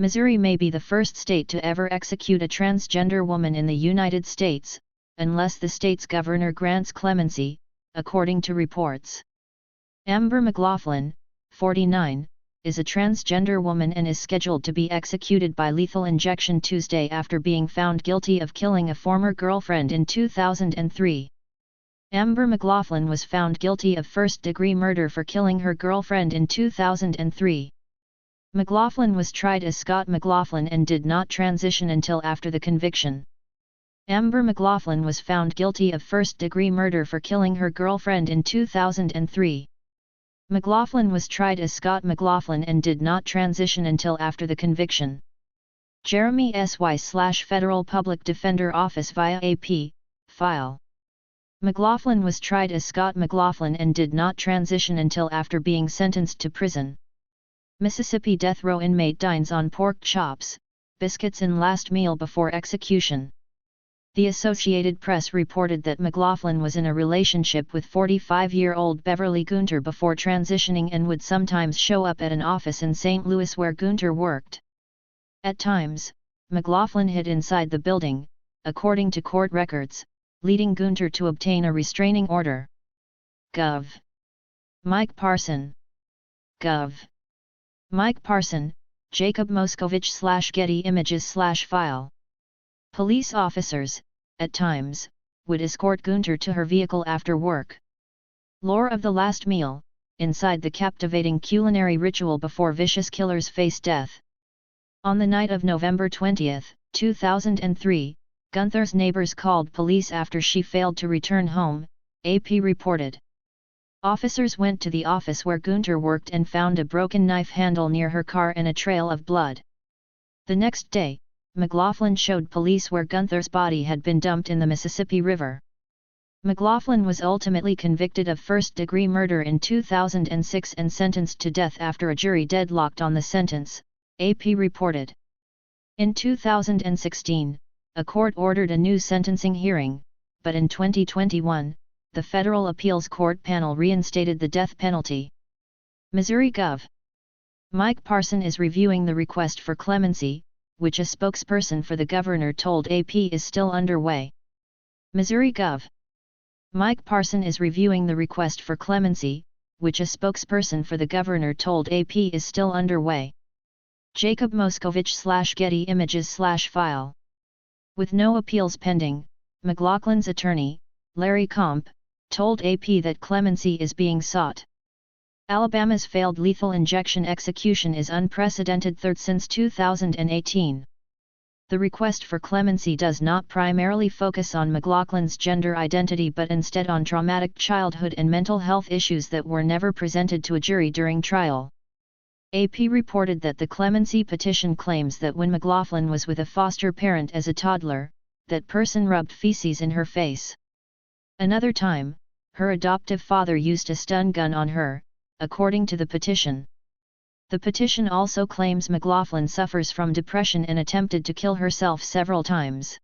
Missouri may be the first state to ever execute a transgender woman in the United States, unless the state's governor grants clemency, according to reports. Amber McLaughlin, 49, is a transgender woman and is scheduled to be executed by lethal injection Tuesday after being found guilty of killing a former girlfriend in 2003. Amber McLaughlin was found guilty of first-degree murder for killing her girlfriend in 2003. McLaughlin was tried as Scott McLaughlin and did not transition until after the conviction. Amber McLaughlin was found guilty of first-degree murder for killing her girlfriend in 2003. McLaughlin was tried as Scott McLaughlin and did not transition until after the conviction. Jeremy S.Y/Federal Public Defender Office via AP, file. McLaughlin was tried as Scott McLaughlin and did not transition until after being sentenced to prison. Mississippi death row inmate dines on pork chops, biscuits and last meal before execution. The Associated Press reported that McLaughlin was in a relationship with 45-year-old Beverly Gunter before transitioning and would sometimes show up at an office in St. Louis where Gunter worked. At times, McLaughlin hid inside the building, according to court records, leading Gunter to obtain a restraining order. Gov. Mike Parson. Gov. Mike Parson, Jacob Moskovich/Getty Images/file. Police officers, at times, would escort Gunter to her vehicle after work. Lore of the last meal, inside the captivating culinary ritual before vicious killers face death. On the night of November 20, 2003, Gunther's neighbors called police after she failed to return home, AP reported. Officers went to the office where Gunter worked and found a broken knife handle near her car and a trail of blood. The next day, McLaughlin showed police where Gunther's body had been dumped in the Mississippi River. McLaughlin was ultimately convicted of first-degree murder in 2006 and sentenced to death after a jury deadlocked on the sentence, AP reported. In 2016, a court ordered a new sentencing hearing, but in 2021, the Federal Appeals Court panel reinstated the death penalty. Missouri Gov. Mike Parson is reviewing the request for clemency, which a spokesperson for the governor told AP is still underway. Missouri Gov. Mike Parson is reviewing the request for clemency, which a spokesperson for the governor told AP is still underway. Jacob Moskovich/Getty Images/file. With no appeals pending, McLaughlin's attorney, Larry Comp, told AP that clemency is being sought. Alabama's failed lethal injection execution is unprecedented, third since 2018. The request for clemency does not primarily focus on McLaughlin's gender identity but instead on traumatic childhood and mental health issues that were never presented to a jury during trial. AP reported that the clemency petition claims that when McLaughlin was with a foster parent as a toddler, that person rubbed feces in her face. Another time, her adoptive father used a stun gun on her, according to the petition. The petition also claims McLaughlin suffers from depression and attempted to kill herself several times.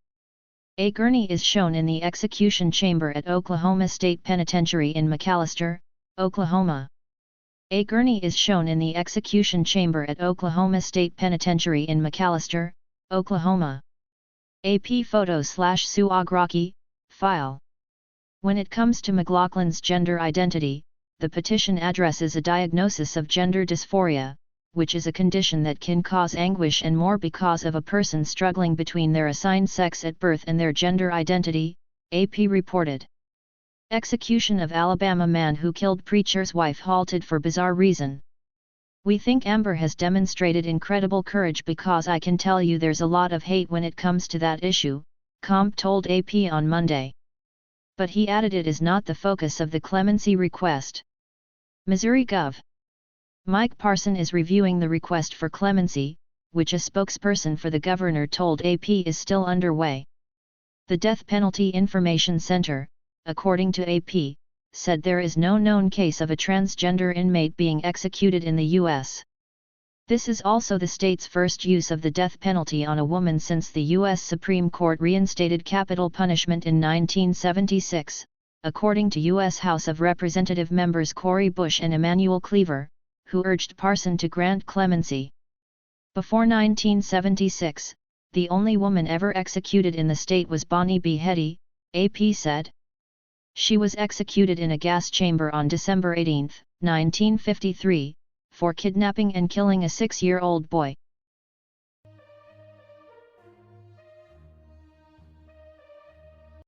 A gurney is shown in the execution chamber at Oklahoma State Penitentiary in McAlester, Oklahoma. A gurney is shown in the execution chamber at Oklahoma State Penitentiary in McAlester, Oklahoma. AP photo/Sue Ogrocki, file. When it comes to McLaughlin's gender identity, the petition addresses a diagnosis of gender dysphoria, which is a condition that can cause anguish and more because of a person struggling between their assigned sex at birth and their gender identity, AP reported. Execution of Alabama man who killed preacher's wife halted for bizarre reason. We think Amber has demonstrated incredible courage because I can tell you there's a lot of hate when it comes to that issue, Comp told AP on Monday. But he added it is not the focus of the clemency request. Missouri Gov. Mike Parson is reviewing the request for clemency, which a spokesperson for the governor told AP is still underway. The Death Penalty Information Center, according to AP, said there is no known case of a transgender inmate being executed in the U.S. This is also the state's first use of the death penalty on a woman since the U.S. Supreme Court reinstated capital punishment in 1976, according to U.S. House of Representative members Cori Bush and Emanuel Cleaver, who urged Parson to grant clemency. Before 1976, the only woman ever executed in the state was Bonnie Beheady, AP said. She was executed in a gas chamber on December 18, 1953, for kidnapping and killing a 6-year-old boy.